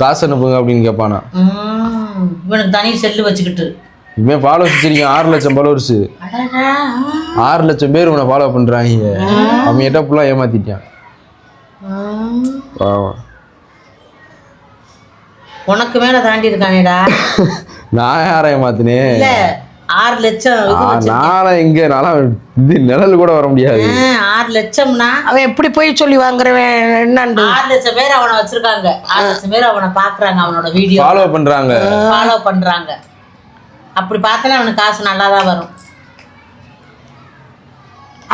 காசு அனுப்புங்க அப்படின்னு கேட்பானா. இவனுக்கு தனி செல்லு வச்சுக்கிட்டு இவன் ஃபாலோ வச்சிருக்கீங்க 6 லட்சம் ஃபாலோவர்ஸ். 6 லட்சம் பேர் உன்னை ஃபாலோ பண்றாங்க. அவன் எட்ட ஃபுல்லா ஏமாத்திட்டான். உனக்கு மேல தாண்டி இருக்கானேடா. நான் யாரை ஏமாத்தினேன்? 6 லட்சம் நாளை எங்க நாளா இது நிழல் கூட வர முடியாது. 6 லட்சம்னா அவன் எப்படி போய் சொல்லி வாங்குறவன் என்னண்டு? 6 லட்சம் பேர் அவனை வச்சிருக்காங்க. 6 லட்சம் பேர் அவனை பாக்குறாங்க, அவனோட வீடியோ ஃபாலோ பண்றாங்க. அப்படி பார்த்தாலே அவனுக்கு காசு நல்லா தான் வரும்.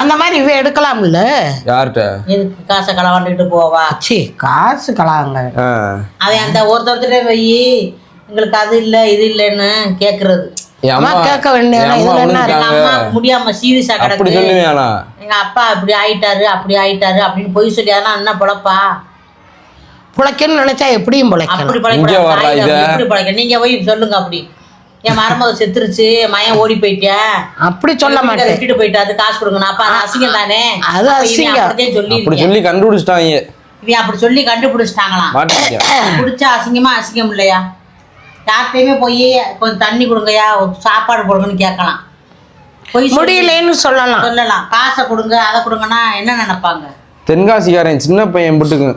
அந்த மாதிரி இவன் எடுக்கலாம்ல. யார்கிட்ட எதுக்கு காசை களவாண்டுட்டு போவா? சி காசு கலாங்க. அவன் அந்த ஒருத்தர்கிட்ட போய் எங்களுக்கு அது இல்ல இது இல்லைன்னு கேக்குறது. கேட்க வேண்டிய முடியாம சீரியஸா கிடக்கு. எங்க அப்பா இப்படி ஆயிட்டாரு அப்படின்னு போய் சொல்லி அதெல்லாம் என்ன பொழப்பா? பிழைக்கன்னு நினைச்சா எப்படியும் பிழைக்கணும். அப்படி பிழைக்க நீங்க போய் சொல்லுங்க. அப்படி என் மருமக செத்துருச்சு, மயம் ஓடி போயிட்டேன் அப்படி சொல்ல மாட்டேன். விட்டுட்டு போயிட்டாது, காசு கொடுக்கணும். அப்ப அது அசிங்கம் தானே. அது அசிங்கம் சொல்லி கண்டுபிடிச்சிட்டாங்க. இவன் அப்படி சொல்லி கண்டுபிடிச்சிட்டாங்களாம். பிடிச்சா அசிங்கம் இல்லையா? யார்கிட்டயுமே போய் கொஞ்சம் தண்ணி கொடுங்கயா, சாப்பாடு போடுங்கன்னு கேட்கலாம். போய் முடியலன்னு சொல்லலாம். காசை கொடுங்க அதை கொடுங்கன்னா என்ன நினைப்பாங்க? தென்காசிக்காரன் சின்ன பையன் போட்டுக்கு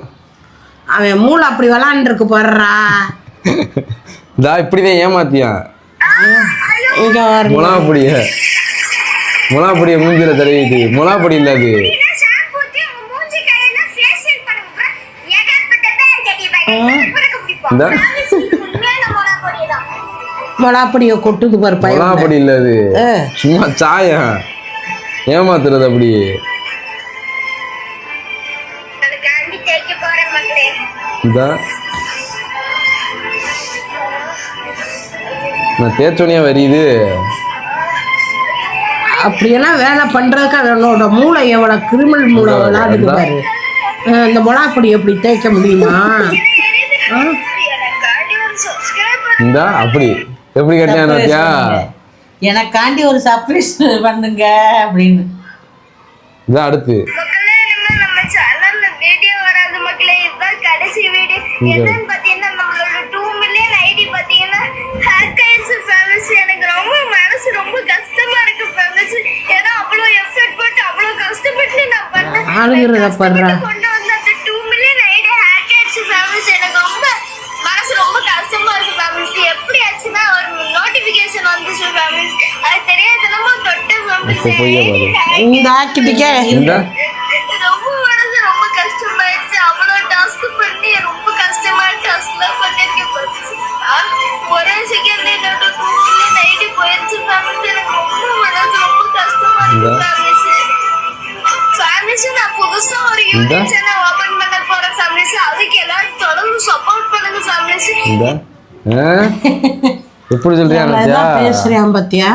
அவன் மூளை அப்படி விளாண்டுருக்கு போடுறா. இப்படிதான் ஏமாத்தியான். முலாப்பொடிய மூஞ்சில தடவிட்டு முலாப்பொடி இல்ல அது. மொளாப்பொடிய கொட்டுது பாரு. மொளாப்பொடி இல்ல அது, சும்மா சாயம் ஏமாத்துறது. அப்படி நான் தேச்சோனியா வரியுது. அப்படியெல்லாம் வேலை பண்றதுக்கு அவனோட மூளை எவ்வளவு கிரிமினல் மூளை விளையாடுது பாரு. இந்த மொளாப்பொடி எப்படி தேய்க்க முடியுமா? இந்த அப்படி எப்படி கட்டியா எனக்காண்டி ஒரு சர்ப்ரைஸ் பண்ணுங்க அப்படின்னு. இதான் அடுத்து என்னன்னு பாத்தீங்கன்னா நம்மளோட 2 மில்லியன் ஐடி பாத்தீங்கன்னா ஹேக் ஆயிடுச்சு ஃபேமஸ். எனக்கு ரொம்ப மனசு ரொம்ப கஷ்டமா இருக்கு ஃபேமஸ். ஏன்னா அவ்வளவு எஃபர்ட் போட்டு அவ்வளவு கஷ்டப்பட்டு நான் பண்ணேன். கொண்டு வந்து அந்த 2 மில்லியன் ஐடி ஹேக் ஆயிடுச்சு ஃபேமஸ். எனக்கு ரொம்ப மனசு ரொம்ப கஷ்டமா இருக்கு ஃபேமஸ். எப்படி ஆச்சுன்னா ஒரு நோட்டிபிகேஷன் வந்துச்சு ஃபேமஸ். அது தெரியாதனமா தொட்ட ஃபேமஸ். இந்த ஆக்கிட்டிக்கே ரொம்ப மனசு ரொம்ப கஷ்டமாயிடுச்சு. அவ்வளவு டாஸ்க் பண்ணி ரொம்ப கஷ்டமான டாஸ்க்லாம் பண்ணிருக்கேன் ஃபேமஸ். ஒரே செகண்ட்ல என்னோட 2 மில்லியன் ஐடி போயிடுச்சு ஃபேமஸ். எனக்கு ரொம்ப மனசு ரொம்ப கஷ்டமா இருக்கு ஃபேமஸ். ஃபேமஸ் நான் புதுசா ஒரு யூடியூப் சேனல் ஓபன் பண்ண போறேன் ஃபேமஸ். அதுக்கு எல்லாரும் தொடர்ந்து சப்போர்ட் பண்ணுங்க ஃபேமஸ். எப்படி சொல்றியா? பேசுறேன் பாத்தியா?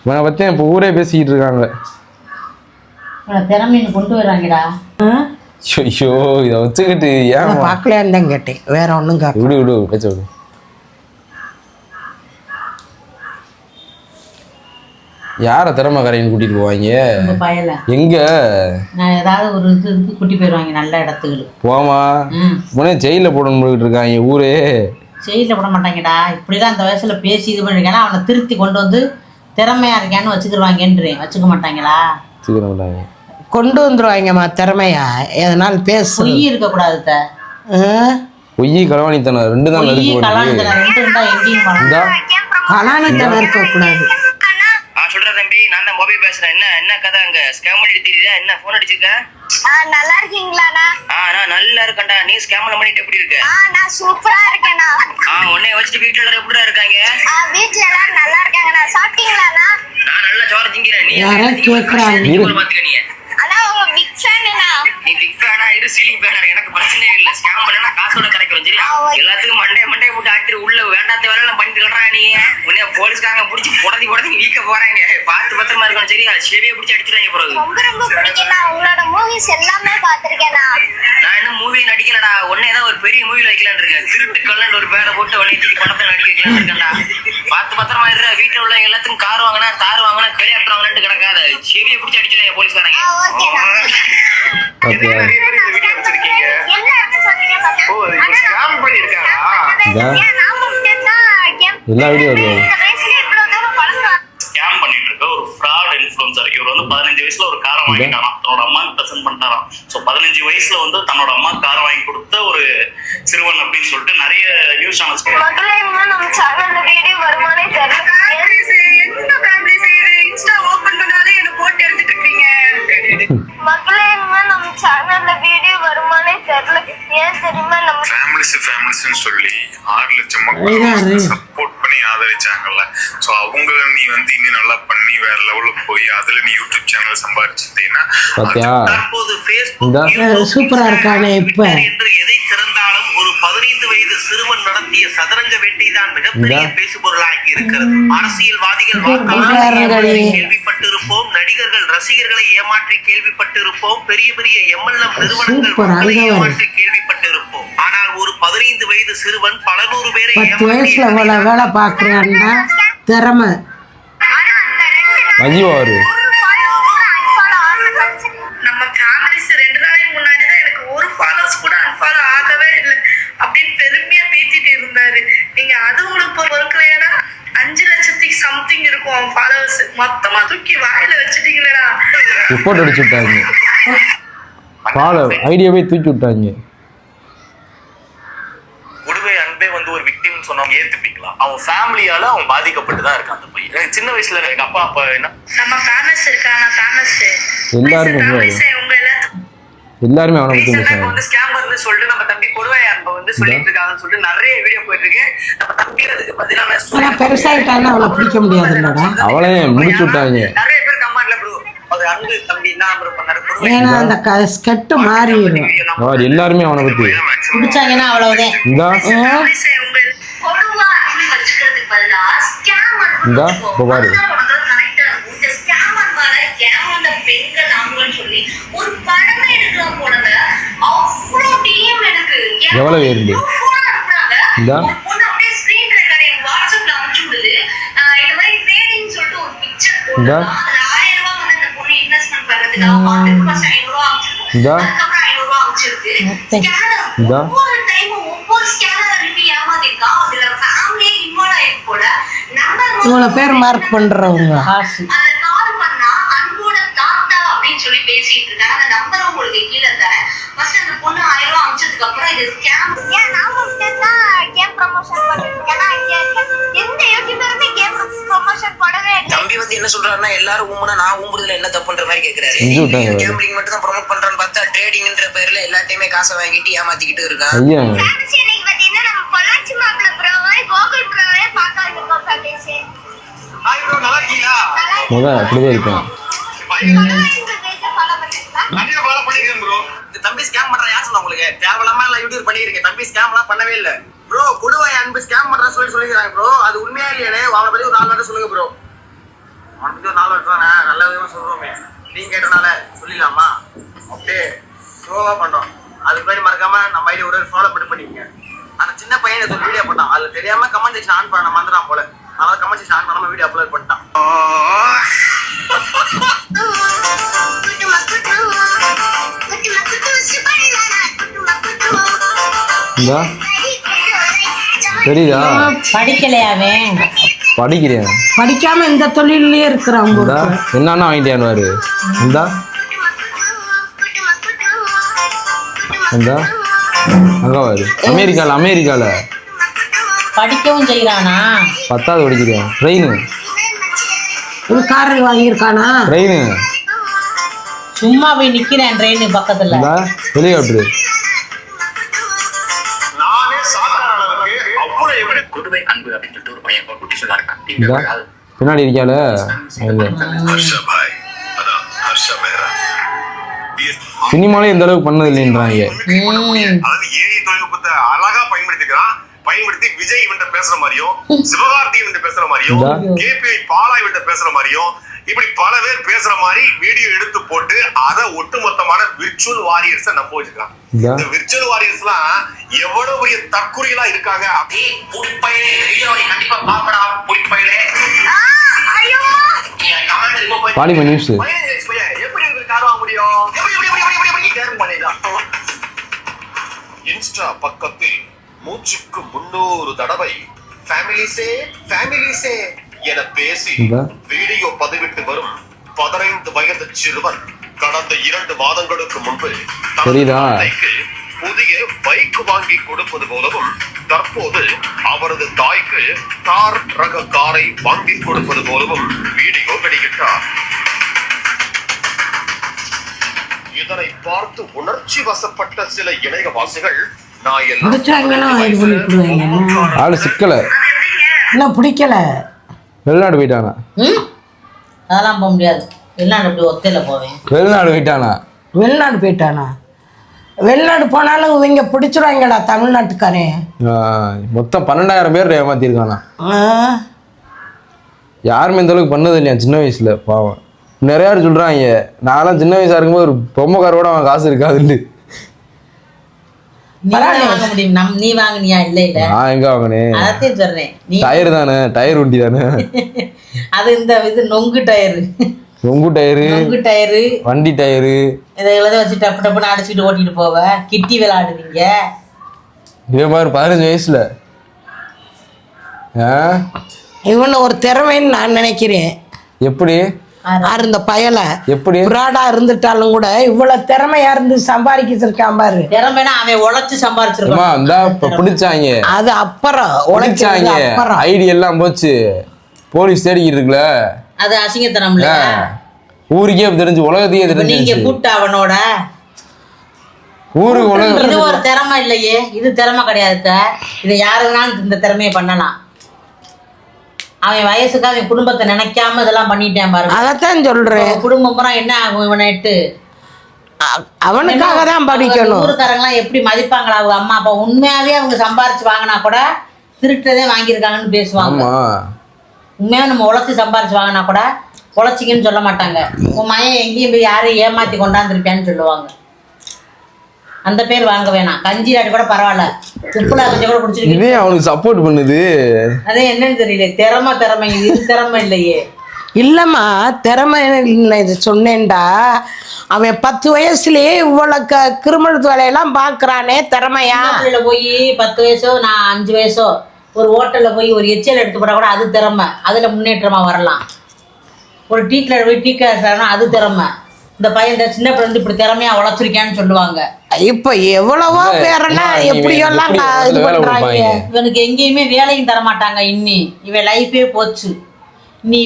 நான் பத்தியா இப்ப ஊரே பேசிக்கிட்டு இருக்காங்க. திறமைன்னு கொண்டு வராங்கடா. ஐயோ இதை வச்சுக்கிட்டு ஏன் பார்க்கலையான்னு தான் கேட்டேன், வேற ஒன்றும் கேட்க. விடு பேச்ச விடு. யார திறமைக்காரைன்னு கூட்டிட்டு போவாங்க? எங்க நான் ஏதாவது ஒரு இதுக்கு கூட்டி போயிடுவாங்க நல்ல இடத்துக்கு. போமா உடனே ஜெயில போடணும்னு இருக்காங்க ஊரே. ஜெயில போட மாட்டாங்கடா. இப்படிதான் இந்த வயசுல பேசி இது பண்ணிருக்கேன்னா அவனை திருத்தி கொண்டு வந்து திறமையா இருக்கான்னு வச்சுக்கிடுவாங்கன்றேன். வச்சுக்க மாட்டாங்களா? வச்சுக்க மாட்டாங்க, கொண்டு வந்துருவாங்கம்மா திறமையா. எதனால பேச பொய் இருக்க கூடாது. பொய் களவாணித்தனம் ரெண்டு தான் இருக்கு. களவாணித்தனம் இருக்க கூடாது. சொல்ற தம்பி, நான் தான் மொபைல் பேசுறேன். என்ன கதை அங்க ஸ்கேம் பண்ணிட்டு தெரியுதா? என்ன போன் அடிச்சிருக்க? நல்லா இருக்கீங்களாண்ணா? நான் நல்லா இருக்கேன்டா. நீ ஸ்கேம்ல பண்ணிட்டு எப்படி இருக்க? நான் சூப்பரா இருக்கேனா? உன்னை வச்சிட்டு வீட்ல எல்லாரும் எப்படிடா இருக்காங்க? வீட்ல எல்லாரும் நல்லா இருக்காங்கண்ணா. சாப்பிட்டீங்களாண்ணா? நான் நல்லா சோறு திங்கிறேன். நீ யாரா கேக்குறாங்க? பாத்துக்க நீ. அண்ணா உங்க பிக் ஃபேனா? நீ பிக் ஃபேனா இரு, சீலிங் ஃபேனா எனக்கு பிரச்சனையே இல்ல. ஸ்கேம் பண்ணா காசோட கிடைக்கும் சரியா? எல்லாத்துக்கும் மண்டே போட்டு ஆக்கிட்டு உள்ள வேண்டாத வேலை எல்லாம் பண்ணிட்டு இருக்கறா நீ. உன்னை போலீஸ்காரங்க புடிச்சு புடதி வீக்க போறாங்க. பார்த்து பத்திரமா இருக்கணும் சரியா? செவியை பிடிச்சி அடிச்சுறாங்க போறது. ரொம்ப பிடிக்கும்ண்ணா. உங்களோட மூவிஸ் எல்லாமே பாத்திருக்கேனா? நான் இன்னும் மூவி நடிக்கலடா. உன்னை ஏதாவது ஒரு பெரிய மூவில வைக்கலான்னு இருக்கேன். திருட்டு கல்லன் ஒரு பேரை போட்டு உன்னை தூக்கி படத்தை நடிக்க வைக்கலான்னு இருக்கேன்டா. பார்த்து பத்திரமா இருற. வீட்டுல உள்ள எல்லாத்துக்கும் கார் வாங்கினா தார் வாங்கினா கல்யாணம் வாங்கினான்னு கிடக்காத. செவியை பிடிச்சி அடிச்சுறாங்க போலீஸ்காரங்க. என்ன சொன்னீங்க? ஏன் நான் மட்டும்தான் கேம் எல்லா வீடியோ வருவாரு. இந்த வயசுல இவ்வளவு தூரம் பழக்கம் ஸ்கேம் பண்ணிட்டு இருக்க ஒரு ஃப்ராட் இன்ஃப்ளூயன்சர். இவர் வந்து 15 வயசுல ஒரு காரை வாங்கிட்டாராம், தன்னோட அம்மாவுக்கு பிரசன்ட் பண்ணிட்டாராம். ஸோ 15 வயசுல வந்து தன்னோட அம்மா காரை வாங்கி கொடுத்த ஒரு சிறுவன் அப்படின்னு சொல்லிட்டு நிறைய நியூஸ் சேனல்ஸ். மக்களே இன்னும் நம்ம சேனல்ல வீடியோ வருமானே தெரியல. என்ன ஃபேமிலி செய்யுது? இன்ஸ்டா ஓபன் பண்ணாலே என்ன போட்டு எடுத்துட்டு இருக்கீங்க. மக்களே இன்னும் நம்ம சேனல்ல வீடியோ வருமானே தெரியல. ஏன் தெரியுமா நம்ம ஃபேமிலிஸ்னு சொல்லி 6 லட்சம் மக்கள் சப்போர்ட் பண்ணி ஆதரிச்சாங்கல்ல. ஸோ அவங்கள நீ வந்து இன்னும் நல்லா பண்ணி வேற லெவலுக்கு போய் அதுல நீ யூடியூப் சேனல் சம்பாதிச்சிட்டீங்கன்னா பாத்தியா தற்போது இந்த சூப்பரா இருக்கானே இப்ப. என்று எதை திறந்தாலும் ஒரு 15 வயது சிறுவன் நடத்திய சதுரங்க வேட்டைதான் மிகப்பெரிய பேசுபொருளாகி இருக்கிறது. அரசியல்வாதிகள் வாக்காளர்களை கேள்விப்பட்டிருப்போம், நடிகர்கள் ரசிகர்களை ஏமாற்றி கேள்விப்பட்டிருப்போம், பெரிய பெரிய MLM நிறுவனங்கள் மக்களை ஏமாற்றி கேள்விப்பட்டிருப்போம். ஆனால் ஒரு 15 வயது சிறுவன் பல நூறு பேரை 10 வயசுல இவ்வளவு வேலை பாக்குறான்னா திறமை. ஆனா அந்த 2 நாள் அஜிவாரு நம்ம ஃபேமிலிஸ் 2 நாளைக்கு முன்னாடி தான் எனக்கு ஒரு ஃபாலோவர்ஸ் கூட அன்ஃபாலோ ஆகவே இல்லை அப்படின்னு பெருமையா பேசிட்டு இருந்தாரு. நீங்க அது உங்களுக்கு பொறுக்கலையாடா? 5 லட்சத்துக்கு சம்திங் இருக்கும் அவன் ஃபாலோவர்ஸ். மொத்தமா தூக்கி வாயில வச்சுட்டீங்களா? ரிப்போர்ட் அடிச்சு விட்டாங்க. ஃபாலோ ஐடியாவே தூக்கி விட்டாங்க. குடுவை அன்பே வந்து ஒரு விக்டிம் சொன்னவங்க ஏத்துப்பீங்களா? அவன் ஃபேமிலியால அவன் பாதிக்கப்பட்டு தான் இருக்கான் அந்த பையன். எனக்கு சின்ன வயசுல எங்க அப்பா அப்பா என்ன நம்ம ஃபேமஸ் இருக்காங்க, ஃபேமஸ் எல்லாருமே உங்க எல்லாத்துக்கும் எல்லாருமே அவனை பத்தி ரீசெண்டா பேசுறாங்க. வந்து ஸ்கேமர்னு சொல்லிட்டு நம்ம தம்பி கொடுவை அன்பை வந்து சொல்லிட்டு இருக்காங்கன்னு சொல்லிட்டு நிறைய வீடியோ போயிட்டு இருக்கு. நம்ம தம்பி அதுக்கு பதிலா ஆனா பெருசாயிட்டான்னா அவளை பிடிக்க முடியாதுல்லடா. அவளையே முடிச்சு விட்டாங்க. நிறைய பேர் கமெண்ட்ல ப்ரோ அது அன்பு தம்பி என்ன ப்ரோ பண்ணாரு கொடுவை ஏன்னா அந்த ஸ்கெட்டு மாறிடும். அவர் எல்லாருமே அவனை பத்தி பிடிச்சாங்கன்னா அவ்வளவுதான். இந்தா ஃபேமஸ் உங்க கொடுவா அப்படின்னு வச்சுக்கிறதுக்கு பதிலா ஸ்கேமர் இந்தா இப்போ பாரு. கரெக்டா இருக்கும். இந்த ஸ்கேமர் மேல ஏமாந்த பெண்கள் அவங்கன்னு சொல்லி ஒரு படமே எடுக்கலாம் போலங்க. அவ்வளோ டீம் எனக்கு எவ்வளவு இருந்து இந்தா ஒரு பொண்ணு அப்படியே ஸ்கிரீன் ரெக்கார்டிங் வாட்ஸ்அப்ல அனுப்பிச்சு விடுது. இந்த மாதிரி ட்ரேடிங் சொல்லிட்டு ஒரு பிக்சர் இந்தா போடுறாங்க. அதுல 1000 ரூபாய் வந்து அந்த பொண்ணு இன்வெஸ்ட்மெண்ட் பண்றதுக்காக பாத்துக்கு ஃபர்ஸ்ட் 500 ரூபாய் அனுப்பிச்சிருக்கு. இந்தா அதுக்கப்புறம் 500 ரூபாய் அனுப்பிச்சிருக்கு. ஸ்கேனர் இந்தா ஒவ்வொரு டைம் ஒவ்வொரு ஸ்கேனர் அனுப்பி ஏமாத்திருக்கான். அதுல ஃபேமிலியே இன்வால்வ் ஆயிருக்கு போல. நம்பர் இவ்வளவு பேர் மார்க் பண்றவங்க. காசு அந்த கால் பண்ணா அன்போட தாத்தா அப்படின்னு சொல்லி பேசிட்டு இருக்காங்க. அந்த நம்பர் உங்களுக்கு கீழே தரேன். ஃபர்ஸ்ட் அந்த பொண்ணு 1000 ரூபாய் அனுப்பிச்சதுக்கு அப்புறம் இது ஸ்கேம். ஏன் நான் மட்டும்தான் கேம் ப்ரமோஷன் பண்ணிட்டு இருக்கேன். எந்த யூடியூபருமே கேம் ப்ரமோஷன் பண்ணவே இல்லை. தம்பி வந்து என்ன சொல்றாருன்னா எல்லாரும் ஊம்புனா நான் ஊம்புறதுல என்ன தப்புன்ற மாதிரி கேக்குறாரு. செஞ்சு விட்டாங்க. கேம்பிளிங் மட்டும் தான் ப்ரோமோட் பண்றான்னு பார்த்தா ட்ரேடிங்ன்ற பேர்ல எல்லாத்தையுமே காசை வாங்கிட்டு ஏமாத்திக்கிட்டு இருக்கான். ஐயா ஃபேன்சி இன்னைக்கு பாத்தீங்கன்னா நம்ம பொள்ளாச்சி மார்க்ல ப்ரோவை கோகுல் ப்ரோவே பார்க்க வந்திருக்கோம் ஃபேன்சி. ஹாய் ப்ரோ நல்லா இருக்கீங்களா? முதல் அப்படிதான் இருப்பேன். நிறைய ஃபாலோ பண்ணிருக்கேன் ப்ரோ. இந்த தம்பி ஸ்கேம் பண்ற யார் சொன்னா உங்களுக்கு? தேவையில்லாம எல்லாம் யூடியூப் பண்ணிருக்கேன். தம்பி ஸ்கேம்லாம் பண்ணவே இல்ல ப்ரோ. கொடுவாய் அன்பு ஸ்கேம் பண்ற சொல்லிக்கிறாங்க ப்ரோ. அது உண்மையா இல்லையானே அவனை பத்தி ஒரு 4 வார்த்தை சொல்லுங்க ப்ரோ. அவனை பத்தி ஒரு 4 வார்த்தை தானே நல்ல விதமா சொல்றோமே. நீங்க கேட்டனால சொல்லிடலாமா? அப்படியே ஸ்லோவா பண்றோம். அதுக்கு மாதிரி மறக்காம நம்ம ஐடியா ஒரு ஃபாலோ பண்ணிக்கங்க. அந்த சின்ன பையன் ஒரு வீடியோ போட்டான். அதுல தெரியாம கமெண்ட் செக்ஷன் ஆன் பண்ண மறந்துடான் போல. அதனால கமெண்ட் செக்ஷன் ஆன் பண்ணாம வீடியோ அப்லோட் பண்ணிட்டான். இந்தா தெரியுதா படிக்கலையாவே படிக்கிறேன். படிக்காம இந்த தொழிலே இருக்கிறாங்க. இந்தா என்னன்னா வாங்கிட்டியான்னு இந்தா இந்தா அங்க வாரு. அமெரிக்கால படிக்கவும் செய்யறானா? 10வது படிக்கிறேன். ட்ரெயின் ஒரு கார் வாங்கியிருக்கானா? ட்ரெயின் சும்மா போய் நிக்கிறேன் ட்ரெயின் பக்கத்துல. இந்தா ஹெலிகாப்டர். நானே சாதாரண அளவுக்கு அவ்வளவு எப்படி குடுவை அன்பு அப்படின்னு சொல்லிட்டு ஒரு பையன் குட்டி சொல்லா இருக்கான். இந்தா பின்னாடி இருக்கால ஹர்ஷா பாய், அதான் ஹர்ஷா மேரா. சினிமாலே இந்த அளவுக்கு பண்ணது இல்லைன்றாங்க. அதாவது ஏஐ தொழில்நுட்பத்தை அழகா பயன்படுத்தி விஜய் இவன்ட்ட பேசுற மாதிரியும், சிவகார்த்தி இவன்ட்ட பேசுற மாதிரியும், கேபிஐ பாலா இவன்ட்ட பேசுற மாதிரியும், இப்படி பல பேர் பேசுற மாதிரி வீடியோ எடுத்து போட்டு அதை ஒட்டுமொத்தமான விர்ச்சுவல் வாரியர்ஸை நம்ப வச்சுக்கலாம். இந்த விர்ச்சுவல் வாரியர்ஸ் எல்லாம் எவ்வளவு பெரிய தற்குறிகளா இருக்காங்க. புடிப்பையிலே வீடியோவை கண்டிப்பா பாப்படா. புடிப்பையிலே பாலிமர் நியூஸ் எப்படி இருக்கு கார் வாங்க முடியும்? இன்ஸ்டா பக்கத்தில் மூச்சுக்கு 300 தடவை ஃபேமிலிஸே என பேசி வீடியோ பதிவிட்டு வரும் 15 வயது சிறுவன் கடந்த 2 மாதங்களுக்கு முன்பு தந்தைக்கு புதிய பைக் வாங்கி கொடுப்பது போலவும் தற்போது அவரது தாய்க்கு கார் ரக காரை வாங்கி கொடுப்பது போலவும் வீடியோ வெளியிட்டார். இதனை பார்த்து உணர்ச்சி வசப்பட்ட சில இணையவாசிகள் ஆளு சிக்கல இன்னும் பிடிக்கல வெளிநாடு போயிட்டானா? அதெல்லாம் போக முடியாது. வெளிநாடு எப்படி ஒத்தையில போவேன்? வெளிநாடு போயிட்டானா? வெளிநாடு போனாலும் இவங்க பிடிச்சிருவாங்கடா தமிழ்நாட்டுக்காரன். மொத்தம் 12,000 பேர் ஏமாத்திருக்கானா. யாருமே இந்த அளவுக்கு பண்ணது இல்லையா சின்ன வயசுல. பாவம் நிறைய பேர் சொல்றாங்க, நான்லாம் சின்ன வயசா இருக்கும்போது ஒரு பொம்மைக்காரோட அவன் காசு இருக்காதுன்னு. வாங்க முடியும். நீ வாங்கினியா? இல்ல இல்ல, நான் எங்க வாங்கினேன்? அதையும் சொல்றேன். டயர் தானே, டயர் வண்டி தானே அது. இது நொங்கு டயரு, வண்டி டயரு இதை வச்சு டப்பு டப்புன்னு அடிச்சுட்டு ஓட்டிட்டு போவ. கிட்டி விளையாடுவீங்க. இதே மாதிரி 15 வயசுல இவன் ஒரு திறமைன்னு நான் நினைக்கிறேன். எப்படி இந்த பயலை எப்படி புராடா இருந்துட்டாலும் கூட இவ்வளவு திறமையா இருந்து சம்பாதிச்சிருக்கான் பாரு. திறமைனா அவன் உழைச்சு சம்பாதிச்சிருக்கான். பிடிச்சாங்க, அது அப்புறம் உழைச்சாங்க, ஐடியா எல்லாம் போச்சு, போலீஸ் தேடிக்கிட்டு இருக்குல்ல. அது அசிங்கத்தனம்ல. ஊருக்கே தெரிஞ்சு, உலகத்தையே தெரிஞ்சு. நீங்க கூப்பிட்ட அவனோட ஊருக்கு உலகம். இது ஒரு திறமை இல்லையே, இது திறமை கிடையாது. இதை யாரு வேணாலும் இந்த திறமையை பண்ணலாம். அவன் வயசுக்கு அவன் குடும்பத்தை நினைக்காம இதெல்லாம் பண்ணிட்டேன் பாருங்க. அதைத்தான் சொல்றேன். குடும்பம் பூரா என்ன ஆகும் இவனைட்டு? அவனுக்காக தான் படிக்கணும். ஊருக்காரங்களாம் எப்படி மதிப்பாங்களா அவங்க அம்மா அப்பா? உண்மையாவே அவங்க சம்பாரிச்சு வாங்கினா கூட திருட்டதே வாங்கியிருக்காங்கன்னு பேசுவாங்க. உண்மையாக நம்ம உழைச்சி சம்பாரிச்சு வாங்கினா கூட உழைச்சிங்கன்னு சொல்ல மாட்டாங்க. உன் மயன் எங்கேயும் போய் யாரையும் ஏமாற்றி கொண்டாந்துருப்பேன்னு சொல்லுவாங்க. அந்த பேர் வாங்க வேணாம். கஞ்சி ஆட்டு கூட பரவாயில்ல, உப்புலா கஞ்சி கூட குடிச்சிருக்கீங்க. அவனுக்கு சப்போர்ட் பண்ணுது. அதே என்னன்னு தெரியல. திறமை இது திறமை இல்லையே. இல்லம்மா, திறமை இது சொன்னேன்டா. அவன் 10 வயசுலயே இவ்வளவு கிரிமினல் வேலையெல்லாம் பாக்குறானே, திறமையா? போய் 10 வயசோ நான் 5 வயசோ ஒரு ஹோட்டல்ல போய் ஒரு எச்சல் எடுத்து போட்டா கூட அது திறமை. அதுல முன்னேற்றமா வரலாம். ஒரு டீ கடை போய் டீ கடை அது திறமை. இந்த பையன் சின்ன பிள்ளை இப்படி திறமையா உழைச்சிருக்கேன்னு சொல்லுவாங்க. இப்ப எவ்வளவோ பேரெல்லாம் எப்படியெல்லாம் இது பண்றாங்க. இவனுக்கு எங்கேயுமே வேலையும் தர மாட்டாங்க. இவன் லைஃபே போச்சு. நீ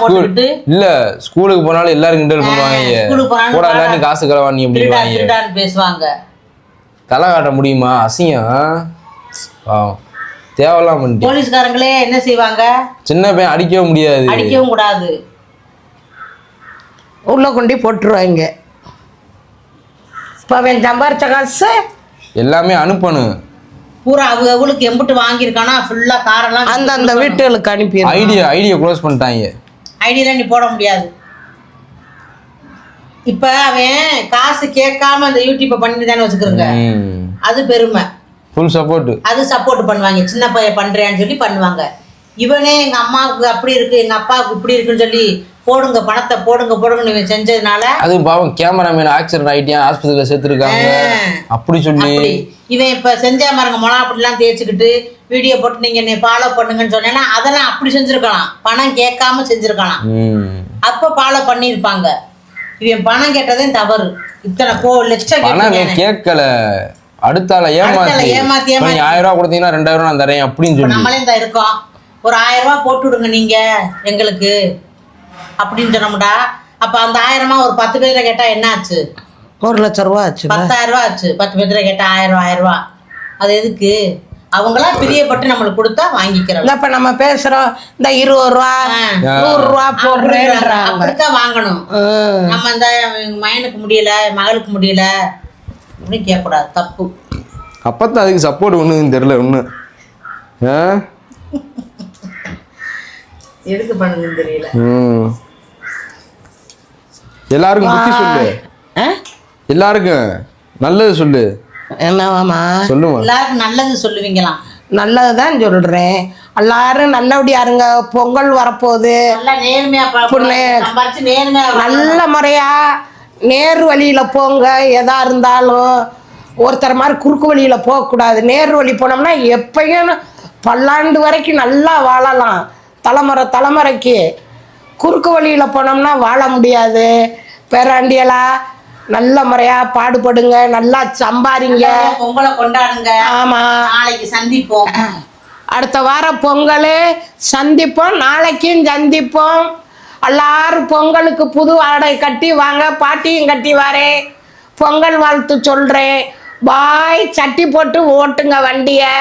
போட்டுக்கிட்டு இல்ல ஸ்கூலுக்கு போனாலும் எல்லாரும் கிண்டல் பண்ணுவாங்க. காசு கலவாணி திருடான்னு பேசுவாங்க. தலை காட்ட முடியுமா? அசிங்கம். தேவையில்லாம் பண்ணி போலீஸ்காரங்களே என்ன செய்வாங்க? சின்ன பையன் அடிக்கவும் முடியாது, அடிக்கவும் கூடாது, உள்ள கொண்டு போட்டுருவாங்க. இப்போ அவன் சம்பாரிச்ச காசு எல்லாமே அனுப்பணும். பூரா அவங்களுக்கு எம்பிட்டு வாங்கியிருக்கானா ஃபுல்லா காரெல்லாம் அந்த வீட்டுகளுக்கு அனுப்பி ஐடியா க்ளோஸ் பண்ணிட்டாங்க. ஐடியா நீ போட முடியாது. இப்ப அவன் காசு கேட்காம அந்த யூடியூப்பை பண்ணி தானே வச்சுக்கிறங்க. அது பெருமை. Full support. அது சப்போர்ட் பண்ணுவாங்க. சின்ன பையன் பண்றேன்னு சொல்லி பண்ணுவாங்க. இவனே எங்க அம்மாவுக்கு அப்படி இருக்கு, எங்க அப்பாவுக்கு இப்படி இருக்குன்னு சொல்லி போடுங்க பணத்தை போடுங்கன்னு இவன் செஞ்சதுனால அது பாவம் கேமராமேன் ஆக்சிடென்ட் ஆயிட்டியா, ஆஸ்பத்திரியில சேர்த்துருக்காங்க அப்படி சொல்லி இவன் இப்ப செஞ்சா பாருங்க மொளா அப்படிலாம் தேய்ச்சிக்கிட்டு வீடியோ போட்டு நீங்க என்னை ஃபாலோ பண்ணுங்கன்னு சொன்னேன்னா அதெல்லாம் அப்படி செஞ்சிருக்கலாம். பணம் கேட்காம செஞ்சிருக்கலாம். அப்ப ஃபாலோ பண்ணிருப்பாங்க. இவன் பணம் கேட்டதே தவறு. இத்தனை லட்சம் கேட்கல, அடுத்தால ஏமாத்தி 1000 ரூபா கொடுத்தீங்கன்னா 2000 நான் தரேன் அப்படின்னு சொல்லி நம்மளே இந்த இருக்கோம். ஒரு 1000 ரூபா போட்டு விடுங்க நீங்க எங்களுக்கு அப்படின்னு சொன்னோம்டா. அப்ப அந்த 1000 ஒரு 10 பேரை கேட்டா என்ன ஆச்சு? 1 லட்சம் ரூபா ஆச்சு. 10,000 ரூபா ஆச்சு. 10 பேரை கேட்டா 1000 ரூபா. அது எதுக்கு? அவங்களா பிரியப்பட்டு நம்மளுக்கு கொடுத்தா வாங்கிக்கிறோம். இப்ப நம்ம பேசுறோம் இந்த 20 ரூபா 100 ரூபா போடுறேன் அப்படித்தான் வாங்கணும். நம்ம இந்த மகனுக்கு முடியல மகளுக்கு முடியல அப்படின்னு கேட்கக்கூடாது, தப்பு. அப்பத்தான் அதுக்கு சப்போர்ட் ஒண்ணுன்னு தெரியல. ஒண்ணு எதுக்கு பண்ணுதுன்னு தெரியல. எல்லாருக்கும் புத்தி சொல்லு, எல்லாருக்கும் நல்லது சொல்லு. என்னவாமா சொல்லுமா? எல்லாருக்கும் நல்லது சொல்லுவீங்களாம். நல்லதுதான் சொல்றேன். எல்லாரும் நல்லபடியா இருங்க. பொங்கல் வரப்போகுது. நல்ல முறையா நேர் வழியில போங்க. எதா இருந்தாலும் ஒருத்தர் மாதிரி குறுக்கு வழியில் போகக்கூடாது. நேர் வழி போனோம்னா எப்பயும் பல்லாண்டு வரைக்கும் நல்லா வாழலாம். தலைமுறைக்கு குறுக்கு வழியில் போனோம்னா வாழ முடியாது. பேராண்டியலா நல்ல முறையாக பாடுபடுங்க, நல்லா சம்பாதிங்க, பொங்கலை கொண்டாடுங்க. ஆமாம், நாளைக்கு சந்திப்போம். அடுத்த வாரம் பொங்கல் சந்திப்போம், நாளைக்கும் சந்திப்போம். எல்லாரும் பொங்கலுக்கு புது ஆடை கட்டி வாங்க, பாட்டியும் கட்டி வரேன். பொங்கல் வாழ்த்து சொல்கிறேன். பாய். சட்டி போட்டு ஓட்டுங்க வண்டியை.